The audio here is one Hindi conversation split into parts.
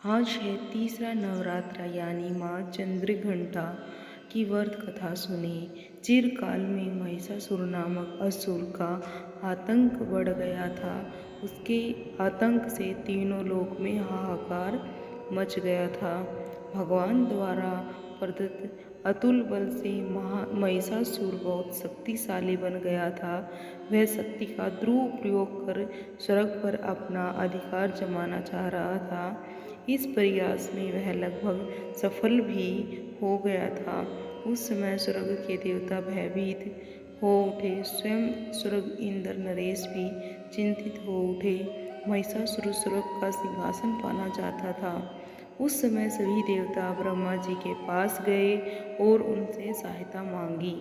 आज है तीसरा नवरात्र यानी माँ चंद्रघंटा की व्रत कथा सुने। चिरकाल में महिषासुर नामक असुर का आतंक बढ़ गया था। उसके आतंक से तीनों लोक में हाहाकार मच गया था। भगवान द्वारा प्रदत्त अतुल बल से महिषासुर बहुत शक्तिशाली बन गया था। वह शक्ति का दुरुपयोग कर स्वर्ग पर अपना अधिकार जमाना चाह रहा था। इस प्रयास में वह लगभग सफल भी हो गया था। उस समय स्वर्ग के देवता भयभीत हो उठे। स्वयं स्वर्ग इंद्र नरेश भी चिंतित हो उठे। महिषासुर स्वर्ग का सिंहासन पाना चाहता था। उस समय सभी देवता ब्रह्मा जी के पास गए और उनसे सहायता मांगी।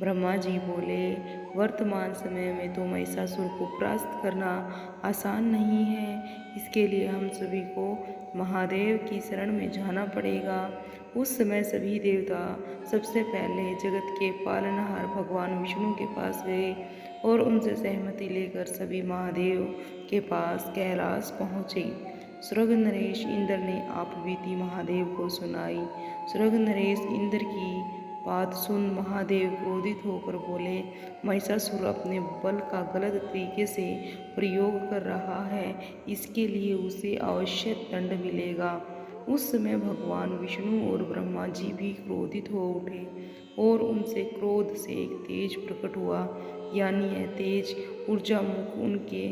ब्रह्मा जी बोले, वर्तमान समय में तो महिषासुर को परास्त करना आसान नहीं है। इसके लिए हम सभी को महादेव की शरण में जाना पड़ेगा। उस समय सभी देवता सबसे पहले जगत के पालनहार भगवान विष्णु के पास गए और उनसे सहमति लेकर सभी महादेव के पास कैलाश पहुँचे। स्वर्ग नरेश इंद्र ने आप बीती महादेव को सुनाई। स्वर्ग नरेश इंद्र की बात सुन महादेव क्रोधित होकर बोले, महिषासुर अपने बल का गलत तरीके से प्रयोग कर रहा है। इसके लिए उसे अवश्य दंड मिलेगा। उस समय भगवान विष्णु और ब्रह्मा जी भी क्रोधित हो उठे और उनसे क्रोध से एक तेज प्रकट हुआ, यानी यह तेज ऊर्जा मुख उनके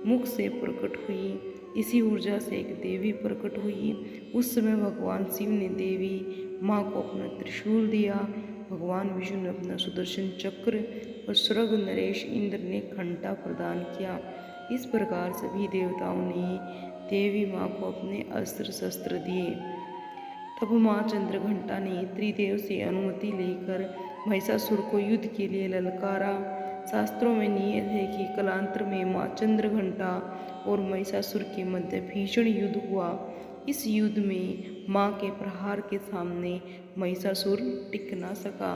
मुख से प्रकट हुई। इसी ऊर्जा से एक देवी प्रकट हुई। उस समय भगवान शिव ने देवी माँ को अपना त्रिशूल दिया। भगवान विष्णु ने अपना सुदर्शन चक्र और स्वर्ग नरेश इंद्र ने घंटा प्रदान किया। इस प्रकार सभी देवताओं ने देवी माँ को अपने अस्त्र शस्त्र दिए। तब माँ चंद्रघंटा ने त्रिदेव से अनुमति लेकर महिषासुर को युद्ध के लिए ललकारा। शास्त्रों में नियत है कि कालांतर में माँ चंद्रघंटा और महिषासुर के मध्य भीषण युद्ध हुआ। इस युद्ध में माँ के प्रहार के सामने महिषासुर टिक न सका।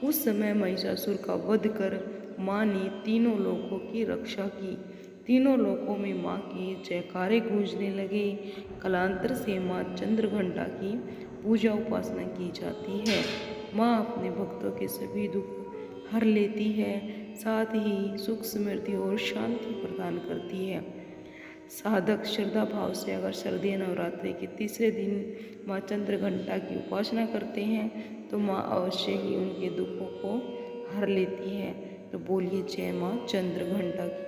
उस समय महिषासुर का वध कर माँ ने तीनों लोकों की रक्षा की। तीनों लोकों में माँ के जयकारे गूंजने लगे। कालांतर से माँ चंद्रघंटा की पूजा उपासना की जाती है। माँ अपने भक्तों के सभी दुख हर लेती है, साथ ही सुख समृद्धि और शांति प्रदान करती है। साधक श्रद्धा भाव से अगर शारदीय नवरात्रि के तीसरे दिन माँ चंद्रघंटा की उपासना करते हैं तो माँ अवश्य ही उनके दुखों को हर लेती है। तो बोलिए जय माँ चंद्रघंटा की।